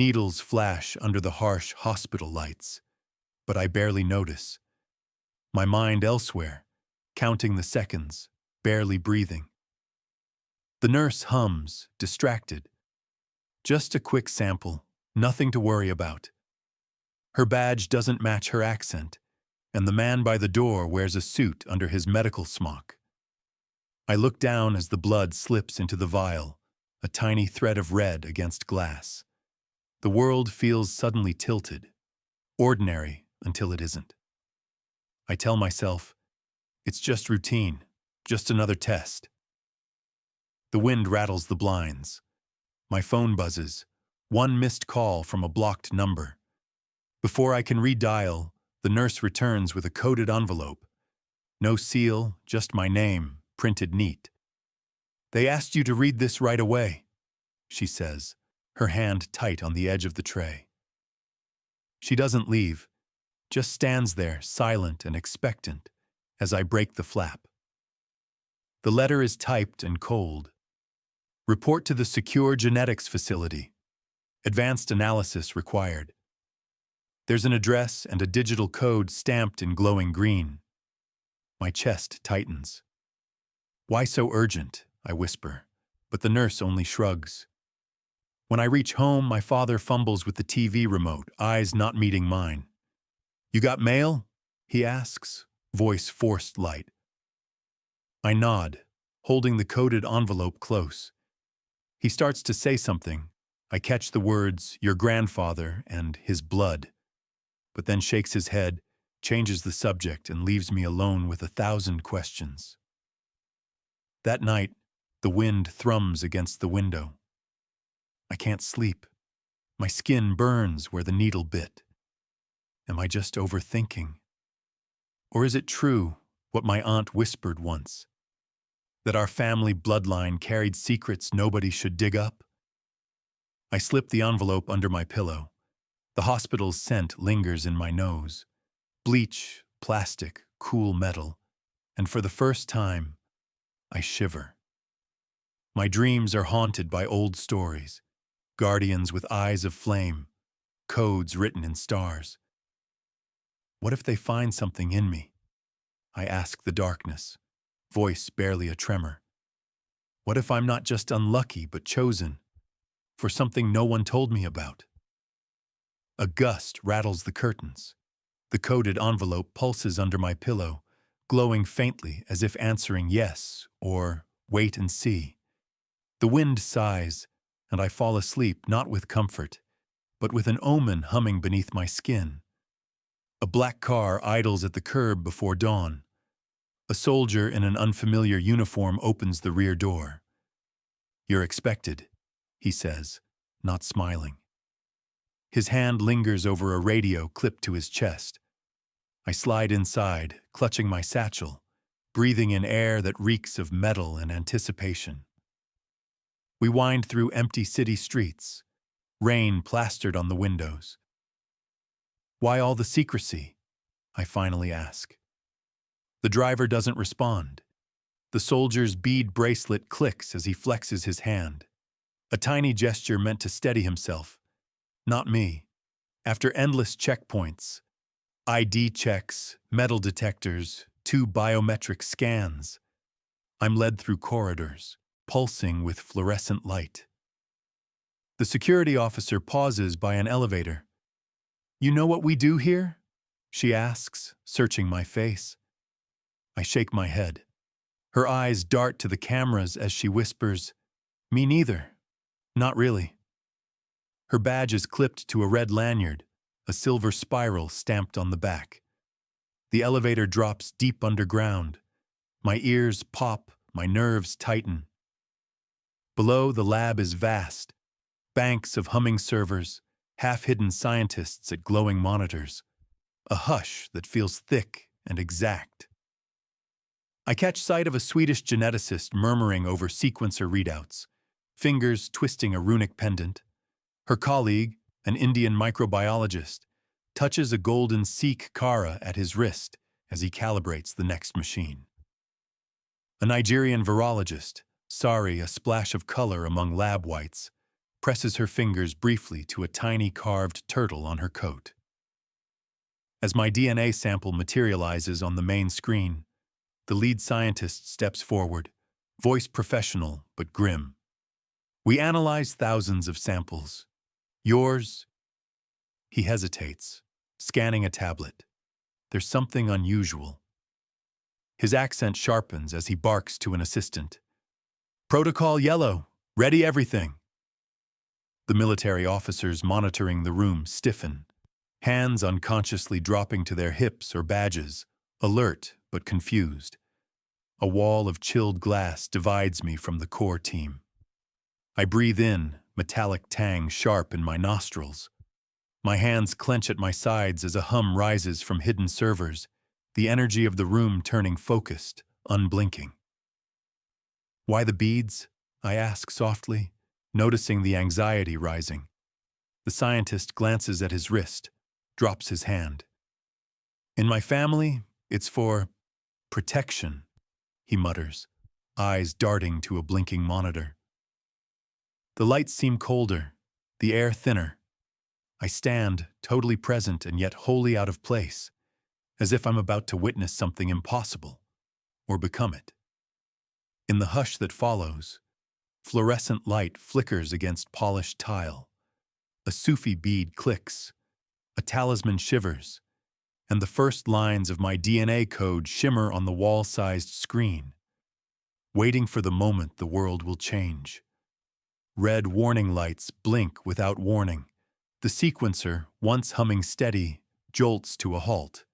Needles flash under the harsh hospital lights, but I barely notice. My mind elsewhere, counting the seconds, barely breathing. The nurse hums, distracted. Just a quick sample, nothing to worry about. Her badge doesn't match her accent, and the man by the door wears a suit under his medical smock. I look down as the blood slips into the vial, a tiny thread of red against glass. The world feels suddenly tilted, ordinary until it isn't. I tell myself, it's just routine, just another test. The wind rattles the blinds. My phone buzzes, one missed call from a blocked number. Before I can redial, the nurse returns with a coded envelope. No seal, just my name, printed neat. "They asked you to read this right away," she says, her hand tight on the edge of the tray. She doesn't leave, just stands there, silent and expectant, as I break the flap. The letter is typed and cold. Report to the secure genetics facility. Advanced analysis required. There's an address and a digital code stamped in glowing green. My chest tightens. "Why so urgent?" I whisper, but the nurse only shrugs. When I reach home, my father fumbles with the TV remote, eyes not meeting mine. "You got mail?" he asks, voice forced light. I nod, holding the coded envelope close. He starts to say something. I catch the words, "your grandfather," and "his blood," but then shakes his head, changes the subject, and leaves me alone with 1,000 questions. That night, the wind thrums against the window. I can't sleep. My skin burns where the needle bit. Am I just overthinking? Or is it true, what my aunt whispered once, that our family bloodline carried secrets nobody should dig up? I slip the envelope under my pillow. The hospital's scent lingers in my nose. Bleach, plastic, cool metal, and for the first time, I shiver. My dreams are haunted by old stories, guardians with eyes of flame, codes written in stars. What if they find something in me? I ask the darkness, voice barely a tremor. What if I'm not just unlucky but chosen for something no one told me about? A gust rattles the curtains. The coded envelope pulses under my pillow, glowing faintly as if answering yes or wait and see. The wind sighs, and I fall asleep not with comfort, but with an omen humming beneath my skin. A black car idles at the curb before dawn. A soldier in an unfamiliar uniform opens the rear door. "You're expected," he says, not smiling. His hand lingers over a radio clipped to his chest. I slide inside, clutching my satchel, breathing in air that reeks of metal and anticipation. We wind through empty city streets, rain plastered on the windows. "Why all the secrecy?" I finally ask. The driver doesn't respond. The soldier's bead bracelet clicks as he flexes his hand. A tiny gesture meant to steady himself. Not me. After endless checkpoints, ID checks, metal detectors, 2 biometric scans, I'm led through corridors, pulsing with fluorescent light. The security officer pauses by an elevator. "You know what we do here?" she asks, searching my face. I shake my head. Her eyes dart to the cameras as she whispers, "Me neither. Not really." Her badge is clipped to a red lanyard, a silver spiral stamped on the back. The elevator drops deep underground. My ears pop, my nerves tighten. Below, the lab is vast. Banks of humming servers, half-hidden scientists at glowing monitors. A hush that feels thick and exact. I catch sight of a Swedish geneticist murmuring over sequencer readouts, fingers twisting a runic pendant. Her colleague, an Indian microbiologist, touches a golden Sikh kara at his wrist as he calibrates the next machine. A Nigerian virologist, sorry a splash of color among lab whites, presses her fingers briefly to a tiny carved turtle on her coat. As my DNA sample materializes on the main screen, the lead scientist steps forward, voice professional but grim. We analyze thousands of samples. Yours? He hesitates, scanning a tablet. There's something unusual. His accent sharpens as he barks to an assistant. Protocol yellow. Ready everything. The military officers monitoring the room stiffen, hands unconsciously dropping to their hips or badges, alert but confused. A wall of chilled glass divides me from the core team. I breathe in, metallic tang sharp in my nostrils. My hands clench at my sides as a hum rises from hidden servers, the energy of the room turning focused, unblinking. Why the beads? I ask softly, noticing the anxiety rising. The scientist glances at his wrist, drops his hand. In my family, it's for protection, he mutters, eyes darting to a blinking monitor. The lights seem colder, the air thinner. I stand, totally present and yet wholly out of place, as if I'm about to witness something impossible, or become it. In the hush that follows, fluorescent light flickers against polished tile. A Sufi bead clicks, a talisman shivers, and the first lines of my DNA code shimmer on the wall-sized screen, waiting for the moment the world will change. Red warning lights blink without warning. The sequencer, once humming steady, jolts to a halt.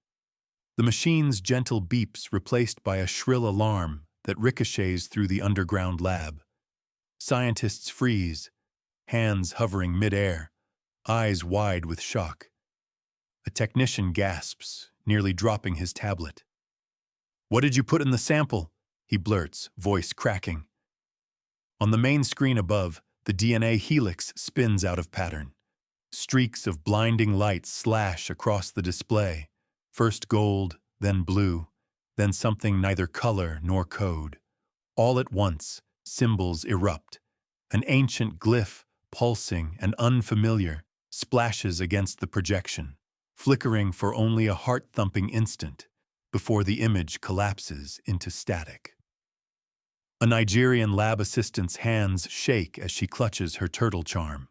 The machine's gentle beeps replaced by a shrill alarm that ricochets through the underground lab. Scientists freeze, hands hovering mid-air, eyes wide with shock. A technician gasps, nearly dropping his tablet. "What did you put in the sample?" he blurts, voice cracking. On the main screen above, the DNA helix spins out of pattern. Streaks of blinding light slash across the display, first gold, then blue, then something neither color nor code. All at once, symbols erupt. An ancient glyph, pulsing and unfamiliar, splashes against the projection, flickering for only a heart-thumping instant before the image collapses into static. A Nigerian lab assistant's hands shake as she clutches her turtle charm.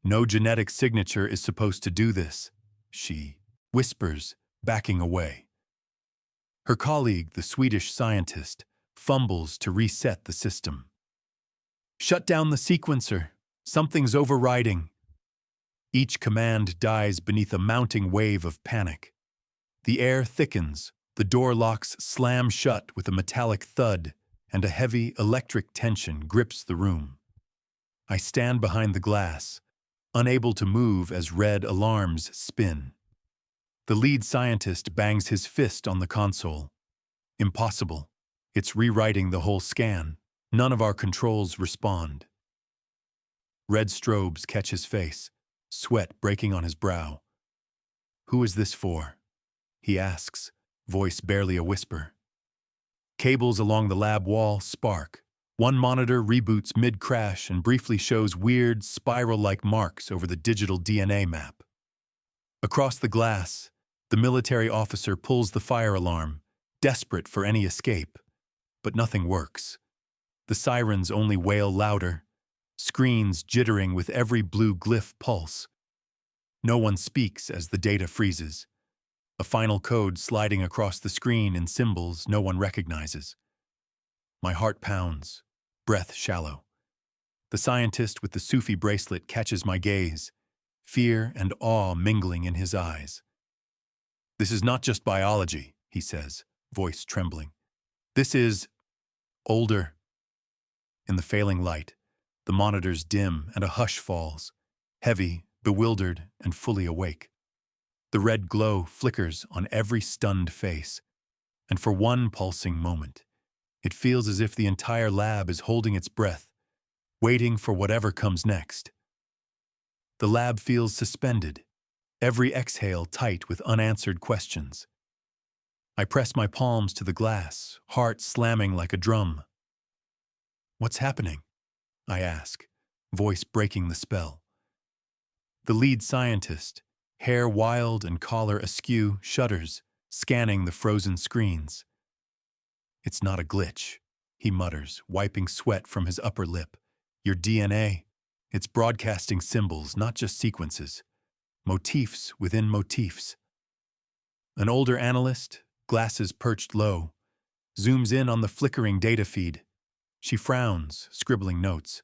"No genetic signature is supposed to do this," she whispers, backing away. Her colleague, the Swedish scientist, fumbles to reset the system. "Shut down the sequencer. Something's overriding." Each command dies beneath a mounting wave of panic. The air thickens, the door locks slam shut with a metallic thud, and a heavy electric tension grips the room. I stand behind the glass, unable to move as red alarms spin. The lead scientist bangs his fist on the console. Impossible. It's rewriting the whole scan. None of our controls respond. Red strobes catch his face, sweat breaking on his brow. "Who is this for?" he asks, voice barely a whisper. Cables along the lab wall spark. One monitor reboots mid-crash and briefly shows weird, spiral-like marks over the digital DNA map. Across the glass, the military officer pulls the fire alarm, desperate for any escape. But nothing works. The sirens only wail louder, screens jittering with every blue glyph pulse. No one speaks as the data freezes. A final code sliding across the screen in symbols no one recognizes. My heart pounds, breath shallow. The scientist with the Sufi bracelet catches my gaze, fear and awe mingling in his eyes. "This is not just biology," he says, voice trembling. "This is older." In the failing light, the monitors dim and a hush falls, heavy, bewildered, and fully awake. The red glow flickers on every stunned face, and for one pulsing moment, it feels as if the entire lab is holding its breath, waiting for whatever comes next. The lab feels suspended, every exhale tight with unanswered questions. I press my palms to the glass, heart slamming like a drum. "What's happening?" I ask, voice breaking the spell. The lead scientist, hair wild and collar askew, shudders, scanning the frozen screens. "It's not a glitch," he mutters, wiping sweat from his upper lip. "Your DNA, it's broadcasting symbols, not just sequences. Motifs within motifs." An older analyst, glasses perched low, zooms in on the flickering data feed. She frowns, scribbling notes.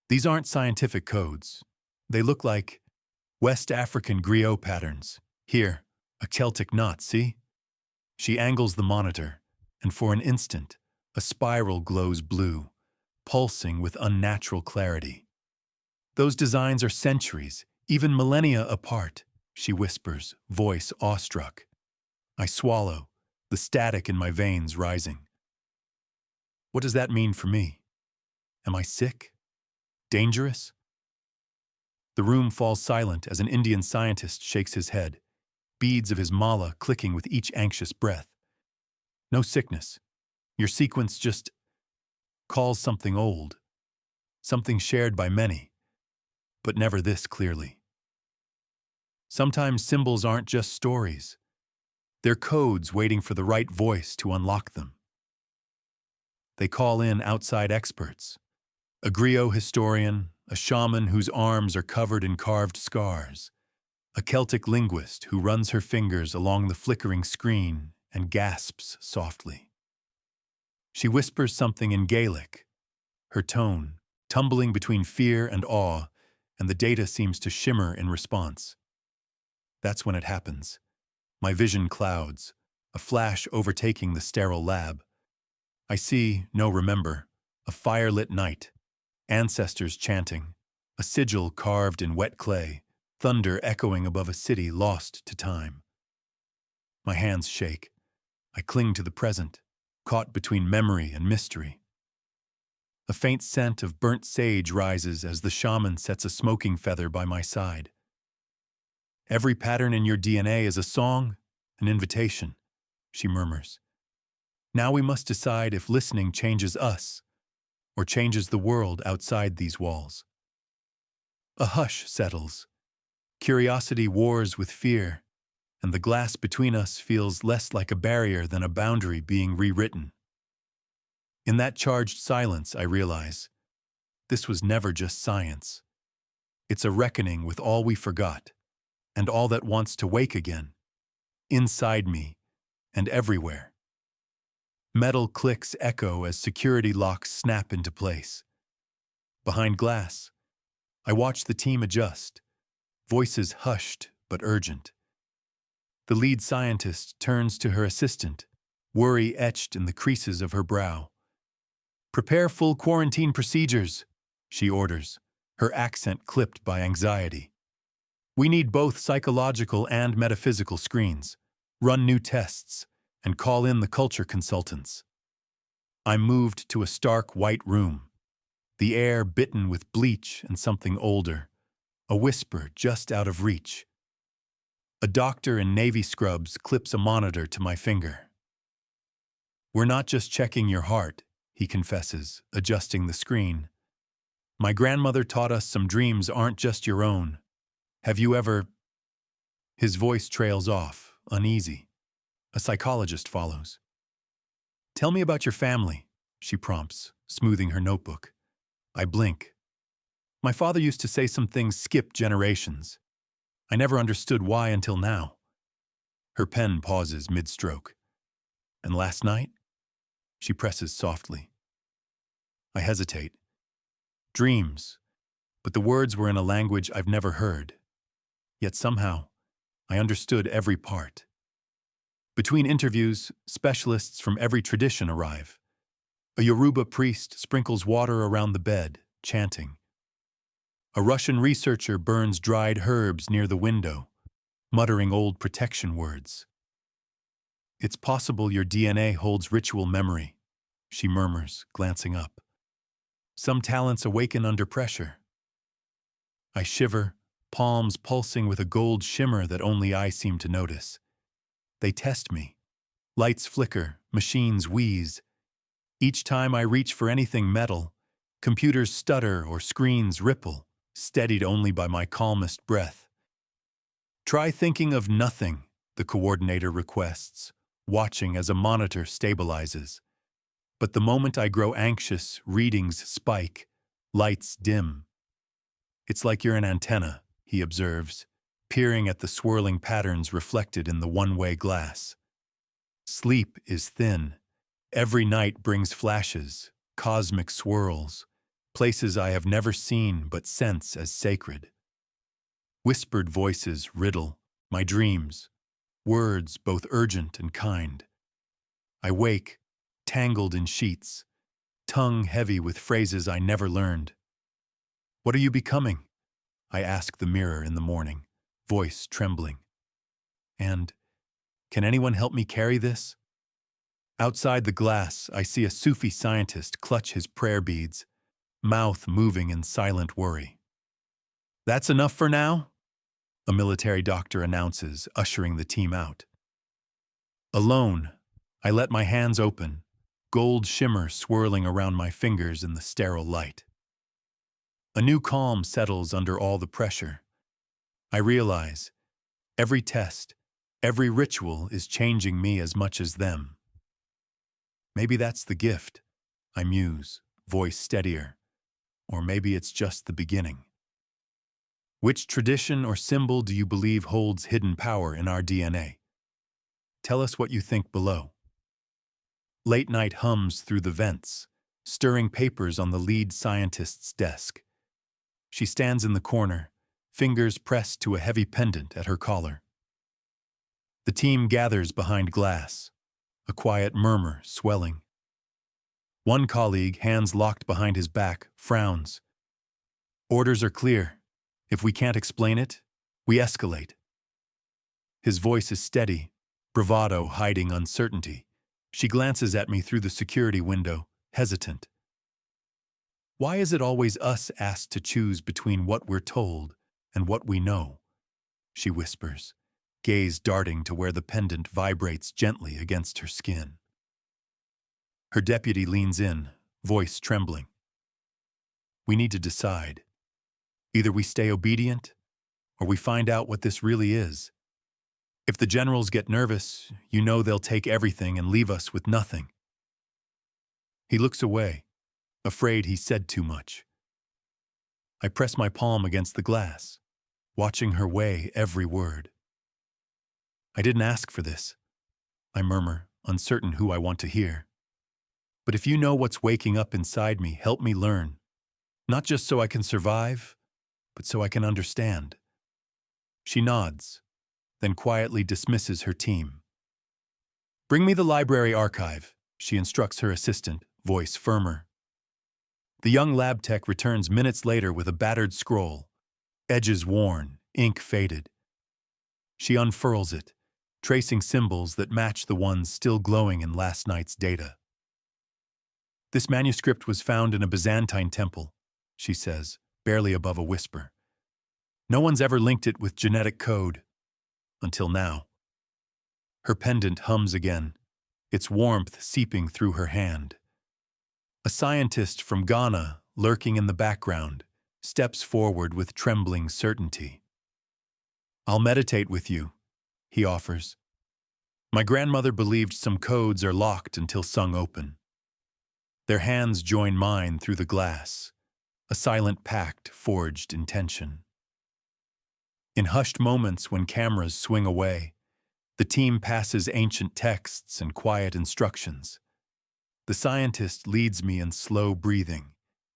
"These aren't scientific codes. They look like West African griot patterns. Here, a Celtic knot, see?" She angles the monitor, and for an instant, a spiral glows blue, pulsing with unnatural clarity. "Those designs are centuries, even millennia apart," she whispers, voice awestruck. I swallow, the static in my veins rising. What does that mean for me? Am I sick? Dangerous? The room falls silent as an Indian scientist shakes his head, beads of his mala clicking with each anxious breath. "No sickness. Your sequence just calls something old, something shared by many, but never this clearly." Sometimes symbols aren't just stories. They're codes waiting for the right voice to unlock them. They call in outside experts, a griot historian, a shaman whose arms are covered in carved scars, a Celtic linguist who runs her fingers along the flickering screen and gasps softly. She whispers something in Gaelic, her tone tumbling between fear and awe, and the data seems to shimmer in response. That's when it happens. My vision clouds, a flash overtaking the sterile lab. I see, no remember, a firelit night, ancestors chanting, a sigil carved in wet clay, thunder echoing above a city lost to time. My hands shake. I cling to the present, caught between memory and mystery. A faint scent of burnt sage rises as the shaman sets a smoking feather by my side. "Every pattern in your DNA is a song, an invitation," she murmurs. "Now we must decide if listening changes us or changes the world outside these walls." A hush settles. Curiosity wars with fear, and the glass between us feels less like a barrier than a boundary being rewritten. In that charged silence, I realize, this was never just science. It's a reckoning with all we forgot, and all that wants to wake again, inside me and everywhere. Metal clicks echo as security locks snap into place. Behind glass, I watch the team adjust, voices hushed but urgent. The lead scientist turns to her assistant, worry etched in the creases of her brow. "Prepare full quarantine procedures," she orders, her accent clipped by anxiety. "We need both psychological and metaphysical screens, run new tests, and call in the culture consultants." I'm moved to a stark white room, the air bitten with bleach and something older, a whisper just out of reach. A doctor in navy scrubs clips a monitor to my finger. "We're not just checking your heart," he confesses, adjusting the screen. "My grandmother taught us some dreams aren't just your own. Have you ever—" His voice trails off, uneasy. A psychologist follows. "Tell me about your family," she prompts, smoothing her notebook. I blink. "My father used to say some things skip generations. I never understood why until now." Her pen pauses mid-stroke. "And last night?" She presses softly. I hesitate. Dreams, but the words were in a language I've never heard. Yet somehow, I understood every part. Between interviews, specialists from every tradition arrive. A Yoruba priest sprinkles water around the bed, chanting. A Russian researcher burns dried herbs near the window, muttering old protection words. "It's possible your DNA holds ritual memory," she murmurs, glancing up. "Some talents awaken under pressure." I shiver, palms pulsing with a gold shimmer that only I seem to notice. They test me. Lights flicker, machines wheeze. Each time I reach for anything metal, Computers stutter or screens ripple, steadied only by my calmest breath. Try thinking of nothing, the coordinator requests, watching as a monitor stabilizes. But the moment I grow anxious, readings spike, lights dim. It's like you're an antenna, he observes, peering at the swirling patterns reflected in the one-way glass. Sleep is thin. Every night brings flashes, cosmic swirls, places I have never seen but sense as sacred. Whispered voices riddle my dreams, words both urgent and kind. I wake, tangled in sheets, tongue heavy with phrases I never learned. What are you becoming? I ask the mirror in the morning, voice trembling. And, can anyone help me carry this? Outside the glass, I see a Sufi scientist clutch his prayer beads, mouth moving in silent worry. That's enough for now? A military doctor announces, ushering the team out. Alone, I let my hands open, gold shimmer swirling around my fingers in the sterile light. A new calm settles under all the pressure. I realize, every test, every ritual is changing me as much as them. Maybe that's the gift, I muse, voice steadier. Or maybe it's just the beginning. Which tradition or symbol do you believe holds hidden power in our DNA? Tell us what you think below. Late night hums through the vents, stirring papers on the lead scientist's desk. She stands in the corner, fingers pressed to a heavy pendant at her collar. The team gathers behind glass, a quiet murmur swelling. One colleague, hands locked behind his back, frowns. Orders are clear. If we can't explain it, we escalate. His voice is steady, bravado hiding uncertainty. She glances at me through the security window, hesitant. Why is it always us asked to choose between what we're told and what we know? She whispers, gaze darting to where the pendant vibrates gently against her skin. Her deputy leans in, voice trembling. We need to decide. Either we stay obedient, or we find out what this really is. If the generals get nervous, you know they'll take everything and leave us with nothing. He looks away, afraid he said too much. I press my palm against the glass, watching her weigh every word. I didn't ask for this, I murmur, uncertain who I want to hear. But if you know what's waking up inside me, help me learn. Not just so I can survive, but so I can understand. She nods, then quietly dismisses her team. Bring me the library archive, she instructs her assistant, voice firmer. The young lab tech returns minutes later with a battered scroll, edges worn, ink faded. She unfurls it, tracing symbols that match the ones still glowing in last night's data. This manuscript was found in a Byzantine temple, she says, barely above a whisper. No one's ever linked it with genetic code. Until now. Her pendant hums again, its warmth seeping through her hand. A scientist from Ghana, lurking in the background, steps forward with trembling certainty. I'll meditate with you, he offers. My grandmother believed some codes are locked until sung open. Their hands join mine through the glass, a silent pact forged in tension. In hushed moments when cameras swing away, the team passes ancient texts and quiet instructions. The scientist leads me in slow breathing.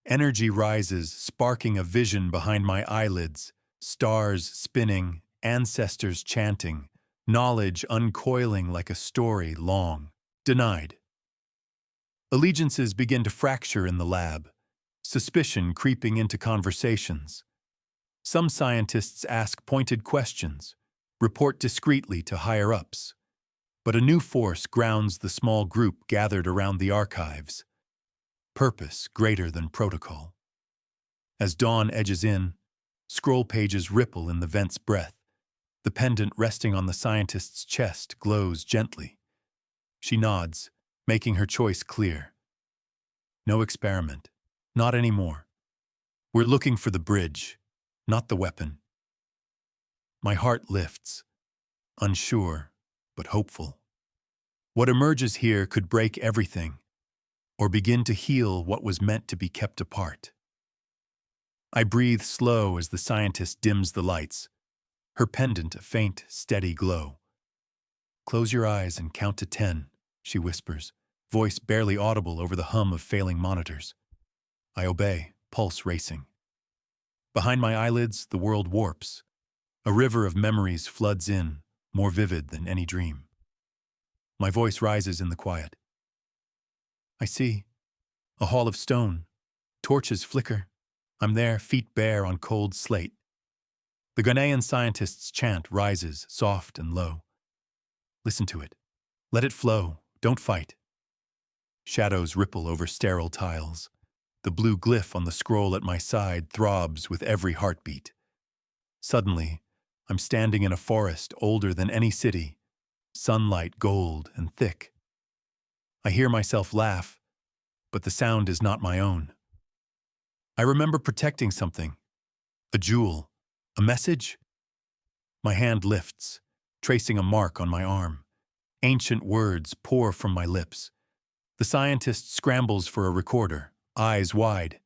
Energy rises, sparking a vision behind my eyelids, stars spinning, ancestors chanting, knowledge uncoiling like a story long denied. Allegiances begin to fracture in the lab, suspicion creeping into conversations. Some scientists ask pointed questions, report discreetly to higher-ups. But a new force grounds the small group gathered around the archives. Purpose greater than protocol. As dawn edges in, scroll pages ripple in the vent's breath. The pendant resting on the scientist's chest glows gently. She nods, making her choice clear. No experiment, Not anymore. We're looking for the bridge, not the weapon. My heart lifts, unsure, but hopeful. What emerges here could break everything, or begin to heal what was meant to be kept apart. I breathe slow as the scientist dims the lights, her pendant a faint, steady glow. "Close your eyes and count to 10, she whispers, voice barely audible over the hum of failing monitors. I obey, pulse racing. Behind my eyelids, the world warps. A river of memories floods in, more vivid than any dream. My voice rises in the quiet. I see. A hall of stone. Torches flicker. I'm there, feet bare on cold slate. The Ghanaian scientist's chant rises, soft and low. Listen to it. Let it flow. Don't fight. Shadows ripple over sterile tiles. The blue glyph on the scroll at my side throbs with every heartbeat. Suddenly, I'm standing in a forest older than any city, sunlight gold and thick. I hear myself laugh, but the sound is not my own. I remember protecting something, a jewel, a message. My hand lifts, tracing a mark on my arm. Ancient words pour from my lips. The scientist scrambles for a recorder, eyes wide.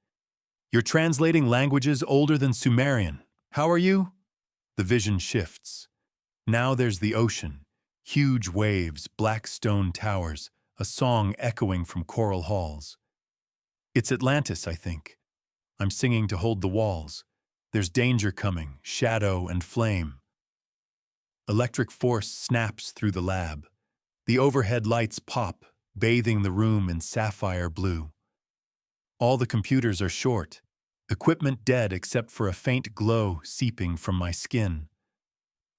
You're translating languages older than Sumerian. How are you? The vision shifts. Now there's the ocean, huge waves, black stone towers, a song echoing from coral halls. It's Atlantis, I think. I'm singing to hold the walls. There's danger coming, shadow and flame. Electric force snaps through the lab. The overhead lights pop, bathing the room in sapphire blue. All the computers are short, equipment dead except for a faint glow seeping from my skin.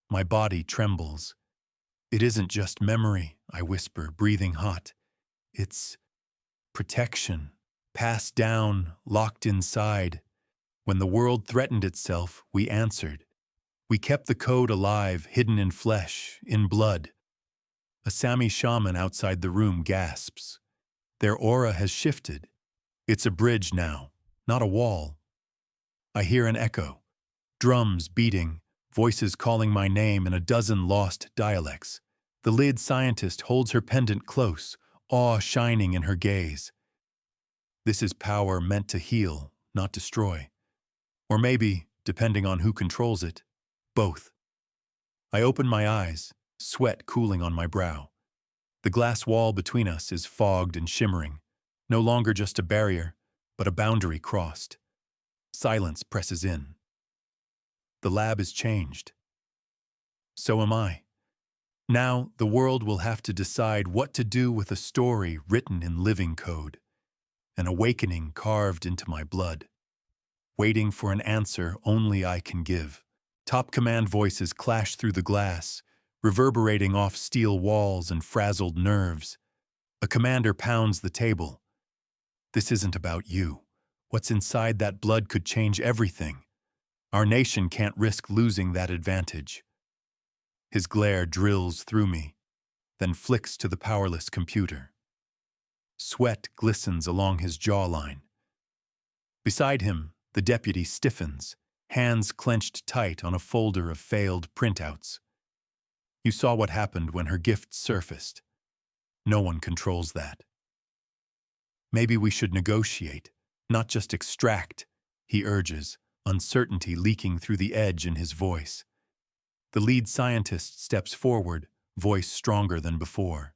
My body trembles. It isn't just memory, I whisper, breathing hot. It's protection, passed down, locked inside. When the world threatened itself, we answered. We kept the code alive, hidden in flesh, in blood. A Sami shaman outside the room gasps. Their aura has shifted. It's a bridge now, not a wall. I hear an echo, drums beating, voices calling my name in a dozen lost dialects. The lead scientist holds her pendant close, awe shining in her gaze. This is power meant to heal, not destroy. Or maybe, depending on who controls it, both. I open my eyes, sweat cooling on my brow. The glass wall between us is fogged and shimmering, no longer just a barrier, but a boundary crossed. Silence presses in. The lab is changed. So am I. Now, the world will have to decide what to do with a story written in living code, an awakening carved into my blood, waiting for an answer only I can give. Top command voices clash through the glass, reverberating off steel walls and frazzled nerves. A commander pounds the table. This isn't about you. What's inside that blood could change everything. Our nation can't risk losing that advantage. His glare drills through me, then flicks to the powerless computer. Sweat glistens along his jawline. Beside him, the deputy stiffens, hands clenched tight on a folder of failed printouts. You saw what happened when her gift surfaced. No one controls that. Maybe we should negotiate, not just extract, he urges, uncertainty leaking through the edge in his voice. The lead scientist steps forward, voice stronger than before.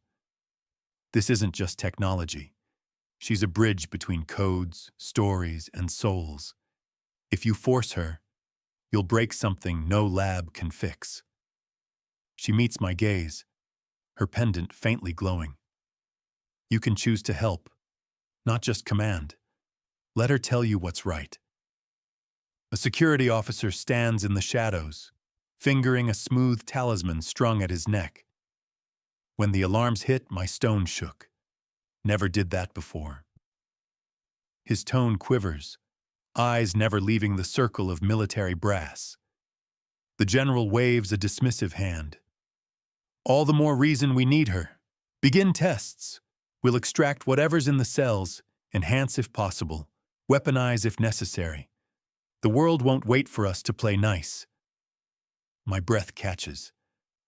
This isn't just technology. She's a bridge between codes, stories, and souls. If you force her, you'll break something no lab can fix. She meets my gaze, her pendant faintly glowing. You can choose to help, not just command. Let her tell you what's right. A security officer stands in the shadows, fingering a smooth talisman strung at his neck. When the alarms hit, my stone shook. Never did that before. His tone quivers, eyes never leaving the circle of military brass. The general waves a dismissive hand. All the more reason we need her. Begin tests. We'll extract whatever's in the cells, enhance if possible. Weaponize if necessary. The world won't wait for us to play nice. My breath catches.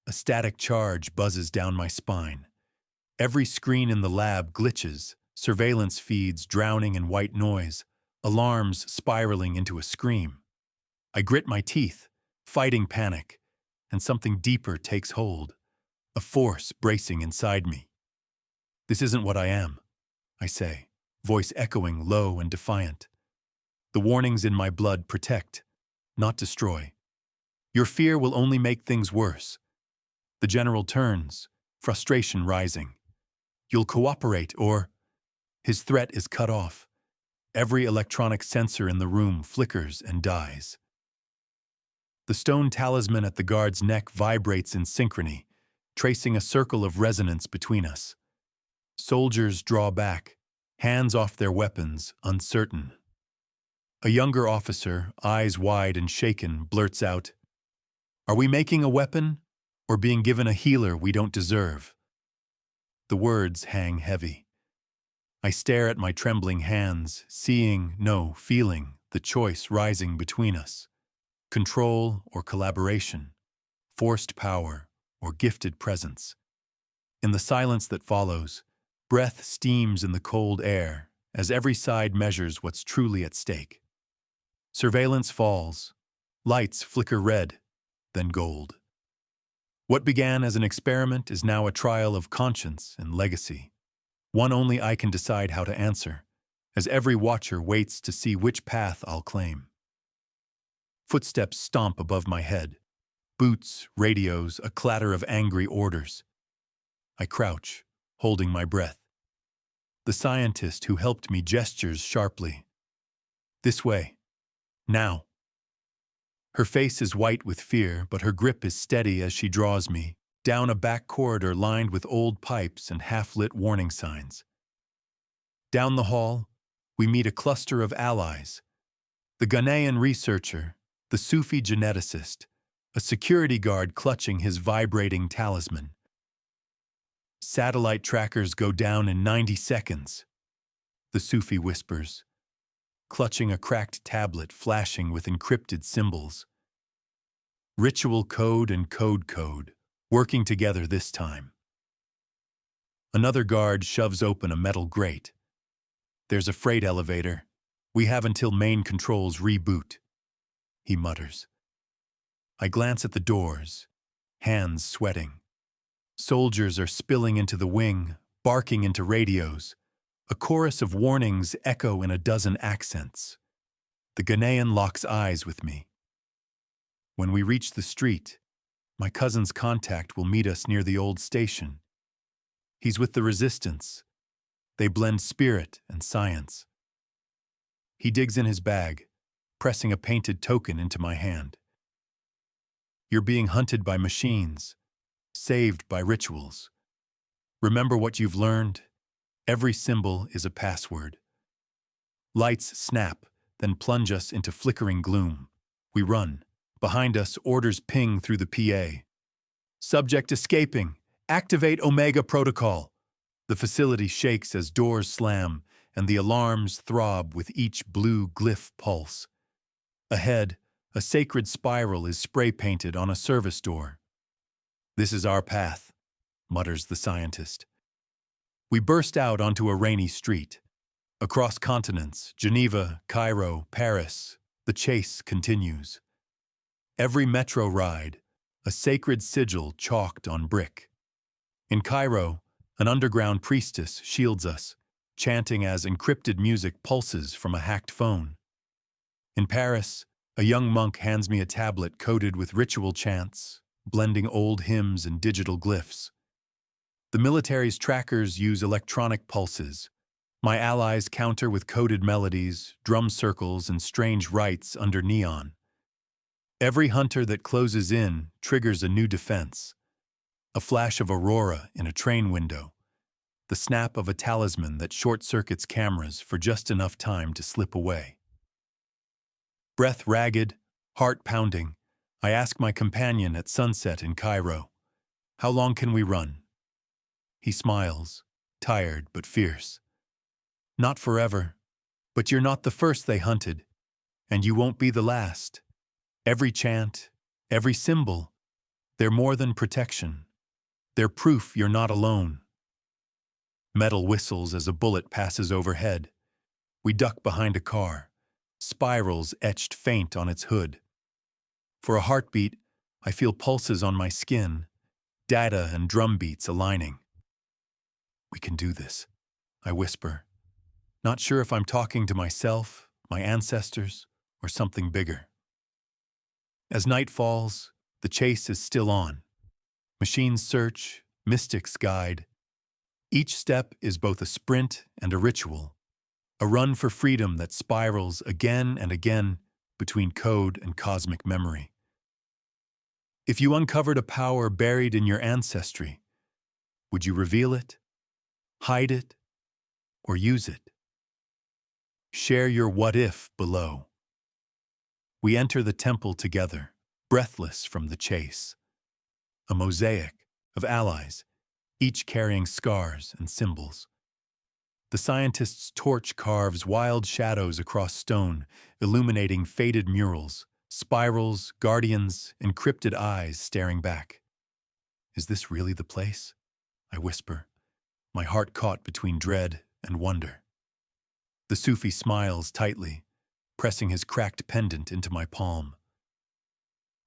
A static charge buzzes down my spine. Every screen in the lab glitches, surveillance feeds drowning in white noise, alarms spiraling into a scream. I grit my teeth, fighting panic, and something deeper takes hold, a force bracing inside me. This isn't what I am, I say, voice echoing low and defiant. The warnings in my blood protect, not destroy. Your fear will only make things worse. The general turns, frustration rising. You'll cooperate or... His threat is cut off. Every electronic sensor in the room flickers and dies. The stone talisman at the guard's neck vibrates in synchrony, tracing a circle of resonance between us. Soldiers draw back, hands off their weapons, uncertain. A younger officer, eyes wide and shaken, blurts out, "Are we making a weapon, or being given a healer we don't deserve?" The words hang heavy. I stare at my trembling hands, seeing, no, feeling, the choice rising between us. Control or collaboration, forced power or gifted presence. In the silence that follows, breath steams in the cold air as every side measures what's truly at stake. Surveillance falls, lights flicker red, then gold. What began as an experiment is now a trial of conscience and legacy. One only I can decide how to answer, as every watcher waits to see which path I'll claim. Footsteps stomp above my head. Boots, radios, a clatter of angry orders. I crouch, holding my breath. The scientist who helped me gestures sharply. "This way. Now." Her face is white with fear, but her grip is steady as she draws me, down a back corridor lined with old pipes and half-lit warning signs. Down the hall, we meet a cluster of allies. The Ghanaian researcher, the Sufi geneticist, a security guard clutching his vibrating talisman. "Satellite trackers go down in 90 seconds, the Sufi whispers, clutching a cracked tablet flashing with encrypted symbols. Ritual code and code, working together this time. Another guard shoves open a metal grate. "There's a freight elevator. We have until main controls reboot," he mutters. I glance at the doors, hands sweating. Soldiers are spilling into the wing, barking into radios. A chorus of warnings echo in a dozen accents. The Ghanaian locks eyes with me. When we reach the street, my cousin's contact will meet us near the old station. He's with the resistance. They blend spirit and science. He digs in his bag, pressing a painted token into my hand. "You're being hunted by machines, saved by rituals. Remember what you've learned? Every symbol is a password." Lights snap, then plunge us into flickering gloom. We run. Behind us, orders ping through the PA. "Subject escaping. Activate Omega Protocol." The facility shakes as doors slam, and the alarms throb with each blue glyph pulse. Ahead, a sacred spiral is spray-painted on a service door. "This is our path," mutters the scientist. We burst out onto a rainy street. Across continents, Geneva, Cairo, Paris, the chase continues. Every metro ride, a sacred sigil chalked on brick. In Cairo, an underground priestess shields us, chanting as encrypted music pulses from a hacked phone. In Paris, a young monk hands me a tablet coded with ritual chants, blending old hymns and digital glyphs. The military's trackers use electronic pulses. My allies counter with coded melodies, drum circles, and strange rites under neon. Every hunter that closes in triggers a new defense. A flash of aurora in a train window. The snap of a talisman that short-circuits cameras for just enough time to slip away. Breath ragged, heart pounding, I ask my companion at sunset in Cairo, "How long can we run?" He smiles, tired but fierce. "Not forever. But you're not the first they hunted, and you won't be the last. Every chant, every symbol, they're more than protection. They're proof you're not alone. Metal whistles as a bullet passes overhead. We duck behind a car, spirals etched faint on its hood. For a heartbeat, I feel pulses on my skin, data and drum beats aligning. We can do this, I whisper, not sure if I'm talking to myself, my ancestors, or something bigger. As night falls, the chase is still on. Machines search, mystics guide. Each step is both a sprint and a ritual, a run for freedom that spirals again and again between code and cosmic memory. If you uncovered a power buried in your ancestry, would you reveal it, hide it, or use it? Share your what-if below. We enter the temple together, breathless from the chase. A mosaic of allies, each carrying scars and symbols. The scientist's torch carves wild shadows across stone, illuminating faded murals, spirals, guardians, encrypted eyes staring back. Is this really the place? I whisper, my heart caught between dread and wonder. The Sufi smiles tightly, pressing his cracked pendant into my palm.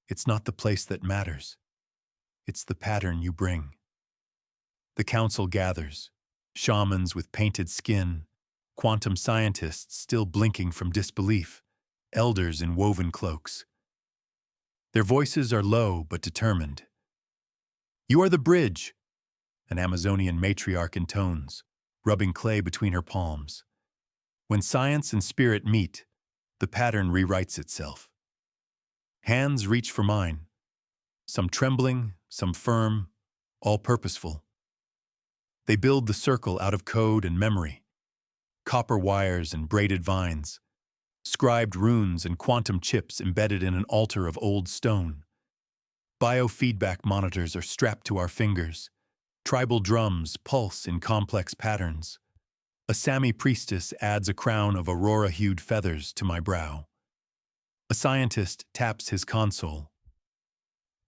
It's not the place that matters. It's the pattern you bring. The council gathers, shamans with painted skin, quantum scientists still blinking from disbelief, elders in woven cloaks. Their voices are low but determined. You are the bridge, an Amazonian matriarch intones, rubbing clay between her palms. When science and spirit meet, the pattern rewrites itself. Hands reach for mine, some trembling, some firm, all purposeful. They build the circle out of code and memory, copper wires and braided vines, scribed runes and quantum chips embedded in an altar of old stone. Biofeedback monitors are strapped to our fingers. Tribal drums pulse in complex patterns. A Sami priestess adds a crown of aurora-hued feathers to my brow. A scientist taps his console.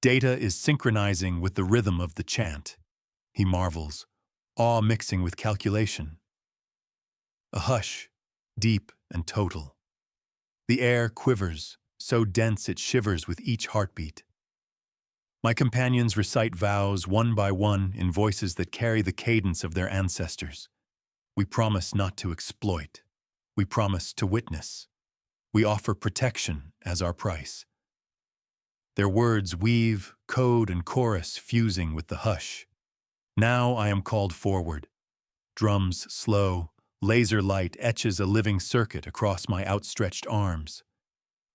Data is synchronizing with the rhythm of the chant. He marvels, awe mixing with calculation. A hush, deep and total. The air quivers, so dense it shivers with each heartbeat. My companions recite vows one by one in voices that carry the cadence of their ancestors. We promise not to exploit. We promise to witness. We offer protection as our price. Their words weave, code and chorus fusing with the hush. Now I am called forward. Drums slow, laser light etches a living circuit across my outstretched arms.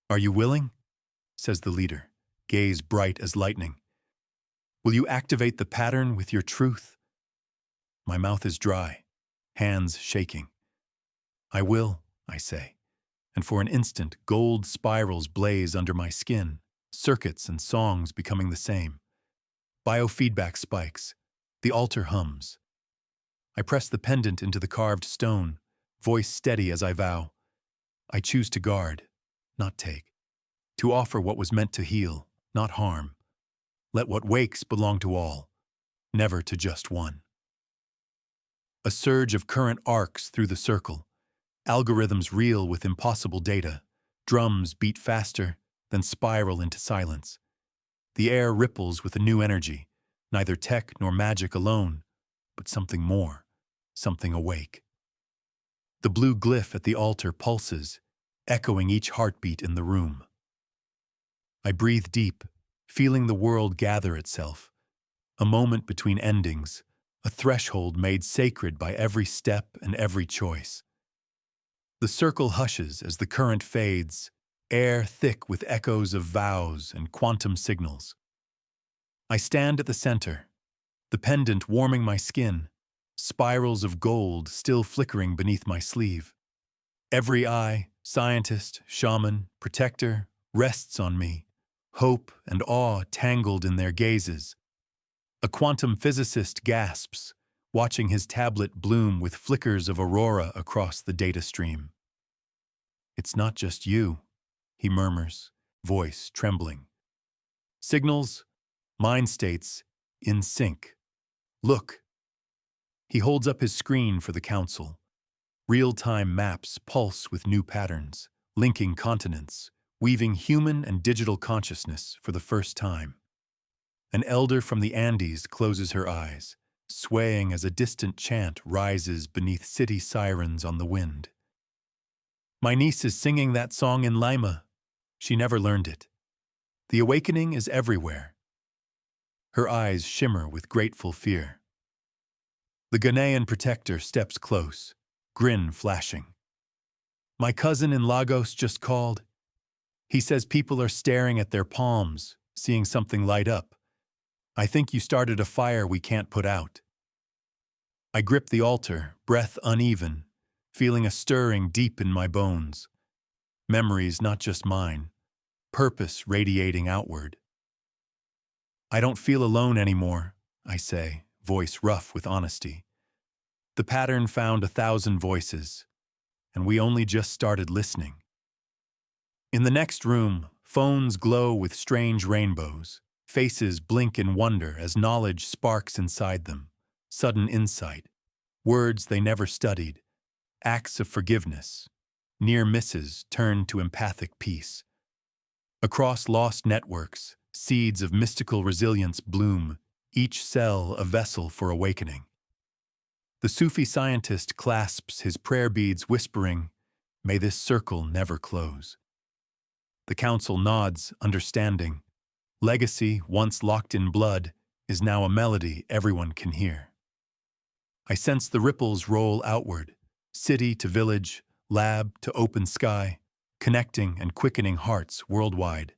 Are you willing? Says the leader, gaze bright as lightning. Will you activate the pattern with your truth? My mouth is dry, hands shaking. I will, I say, and for an instant gold spirals blaze under my skin, circuits and songs becoming the same. Biofeedback spikes. The altar hums. I press the pendant into the carved stone, voice steady as I vow. I choose to guard, not take. To offer what was meant to heal, not harm. Let what wakes belong to all, never to just one. A surge of current arcs through the circle. Algorithms reel with impossible data. Drums beat faster, then spiral into silence. The air ripples with a new energy, neither tech nor magic alone, but something more, something awake. The blue glyph at the altar pulses, echoing each heartbeat in the room. I breathe deep, feeling the world gather itself. A moment between endings, a threshold made sacred by every step and every choice. The circle hushes as the current fades, air thick with echoes of vows and quantum signals. I stand at the center, the pendant warming my skin, spirals of gold still flickering beneath my sleeve. Every eye, scientist, shaman, protector, rests on me, hope and awe tangled in their gazes. A quantum physicist gasps, watching his tablet bloom with flickers of aurora across the data stream. It's not just you, he murmurs, voice trembling. Signals, mind states, in sync. Look. He holds up his screen for the council. Real-time maps pulse with new patterns, linking continents, weaving human and digital consciousness for the first time. An elder from the Andes closes her eyes, swaying as a distant chant rises beneath city sirens on the wind. My niece is singing that song in Lima. She never learned it. The awakening is everywhere. Her eyes shimmer with grateful fear. The Ghanaian protector steps close, grin flashing. My cousin in Lagos just called. He says people are staring at their palms, seeing something light up. I think you started a fire we can't put out. I grip the altar, breath uneven, feeling a stirring deep in my bones. Memories not just mine, purpose radiating outward. I don't feel alone anymore, I say, voice rough with honesty. The pattern found 1,000 voices, and we only just started listening. In the next room, phones glow with strange rainbows. Faces blink in wonder as knowledge sparks inside them. Sudden insight, words they never studied, acts of forgiveness, near misses turned to empathic peace. Across lost networks, seeds of mystical resilience bloom, each cell a vessel for awakening. The Sufi scientist clasps his prayer beads whispering, "May this circle never close." The council nods, understanding. Legacy, once locked in blood, is now a melody everyone can hear. I sense the ripples roll outward, city to village, lab to open sky, connecting and quickening hearts worldwide.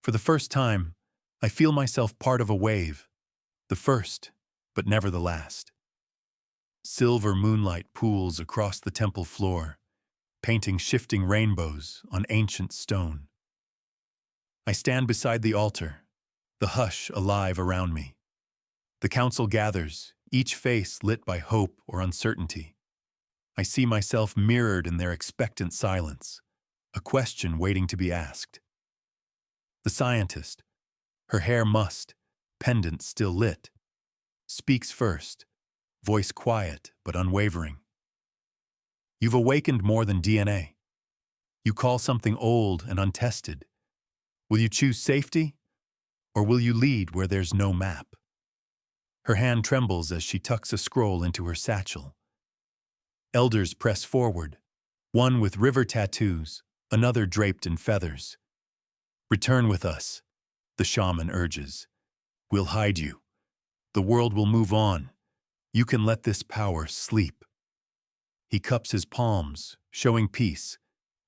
For the first time, I feel myself part of a wave, the first, but never the last. Silver moonlight pools across the temple floor, painting shifting rainbows on ancient stone. I stand beside the altar, the hush alive around me. The council gathers, each face lit by hope or uncertainty. I see myself mirrored in their expectant silence, a question waiting to be asked. The scientist, her hair mussed, pendant still lit, speaks first, voice quiet but unwavering. You've awakened more than DNA. You call something old and untested. Will you choose safety, or will you lead where there's no map? Her hand trembles as she tucks a scroll into her satchel. Elders press forward, one with river tattoos, another draped in feathers. Return with us, the shaman urges. We'll hide you. The world will move on. You can let this power sleep. He cups his palms, showing peace,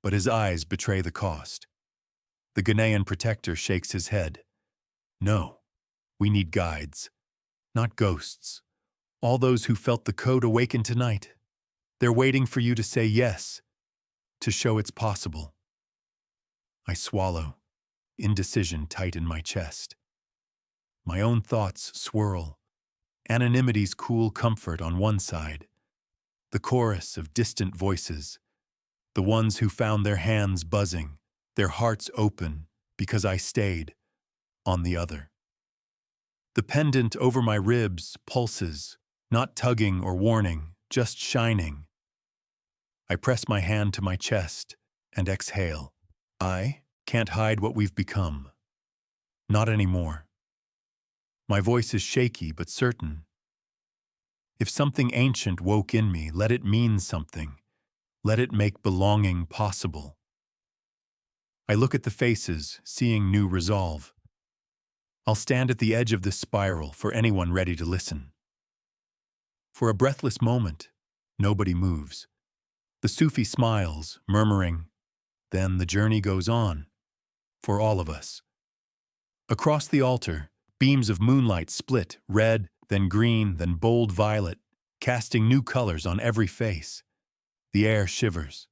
but his eyes betray the cost. The Ghanaian protector shakes his head. No, we need guides, not ghosts. All those who felt the code awaken tonight. They're waiting for you to say yes, to show it's possible. I swallow, indecision tight in my chest. My own thoughts swirl, anonymity's cool comfort on one side, the chorus of distant voices, the ones who found their hands buzzing, their hearts open because I stayed, on the other. The pendant over my ribs pulses, not tugging or warning, just shining. I press my hand to my chest and exhale. I can't hide what we've become. Not anymore. My voice is shaky but certain. If something ancient woke in me, let it mean something. Let it make belonging possible. I look at the faces, seeing new resolve. I'll stand at the edge of this spiral for anyone ready to listen. For a breathless moment, nobody moves. The Sufi smiles, murmuring, then the journey goes on, for all of us. Across the altar, beams of moonlight split, red, then green, then bold violet, casting new colors on every face. The air shivers.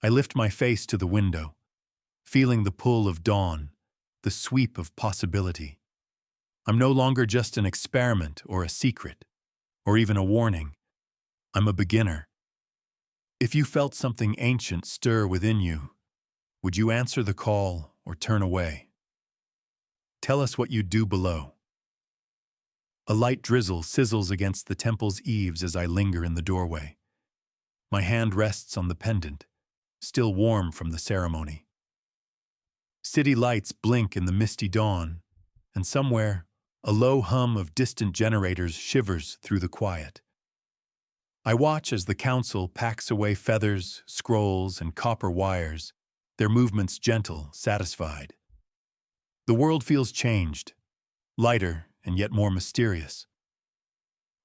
I lift my face to the window, feeling the pull of dawn, the sweep of possibility. I'm no longer just an experiment or a secret, or even a warning. I'm a beginner. If you felt something ancient stir within you, would you answer the call or turn away? Tell us what you'd do below. A light drizzle sizzles against the temple's eaves as I linger in the doorway. My hand rests on the pendant, still warm from the ceremony. City lights blink in the misty dawn, and somewhere, a low hum of distant generators shivers through the quiet. I watch as the council packs away feathers, scrolls, and copper wires, their movements gentle, satisfied. The world feels changed, lighter and yet more mysterious.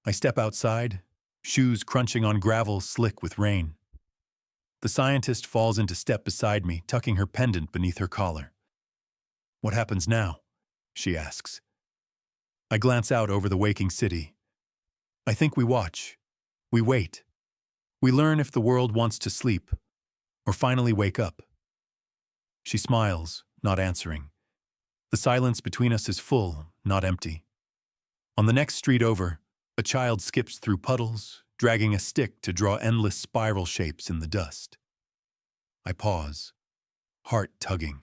I step outside, shoes crunching on gravel slick with rain. The scientist falls into step beside me, tucking her pendant beneath her collar. "What happens now?" she asks. I glance out over the waking city. I think we watch. We wait. We learn if the world wants to sleep or finally wake up. She smiles, not answering. The silence between us is full, not empty. On the next street over, a child skips through puddles, dragging a stick to draw endless spiral shapes in the dust. I pause, heart tugging.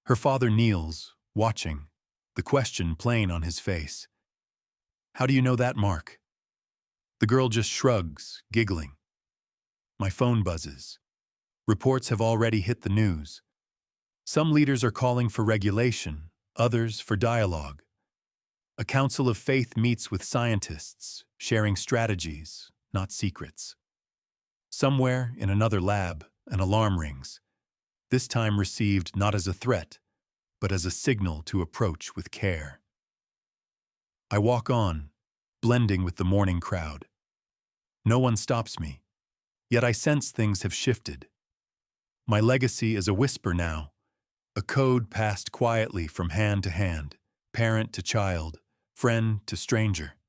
Her father kneels, watching, the question plain on his face. "How do you know that, Mark?" The girl just shrugs, giggling. My phone buzzes. Reports have already hit the news. Some leaders are calling for regulation, others for dialogue. A council of faith meets with scientists, sharing strategies, not secrets. Somewhere in another lab, an alarm rings, this time received not as a threat, but as a signal to approach with care. I walk on, blending with the morning crowd. No one stops me, yet I sense things have shifted. My legacy is a whisper now, a code passed quietly from hand to hand, parent to child, friend to stranger.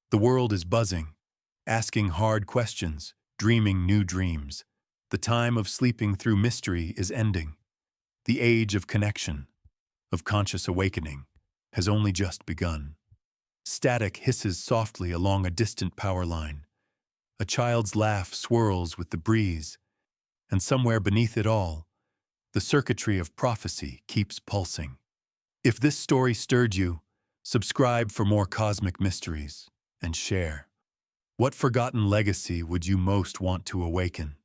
The world is buzzing, asking hard questions, dreaming new dreams. The time of sleeping through mystery is ending. The age of connection, of conscious awakening, has only just begun. Static hisses softly along a distant power line. A child's laugh swirls with the breeze, and somewhere beneath it all, the circuitry of prophecy keeps pulsing. If this story stirred you, subscribe for more cosmic mysteries and share. What forgotten legacy would you most want to awaken?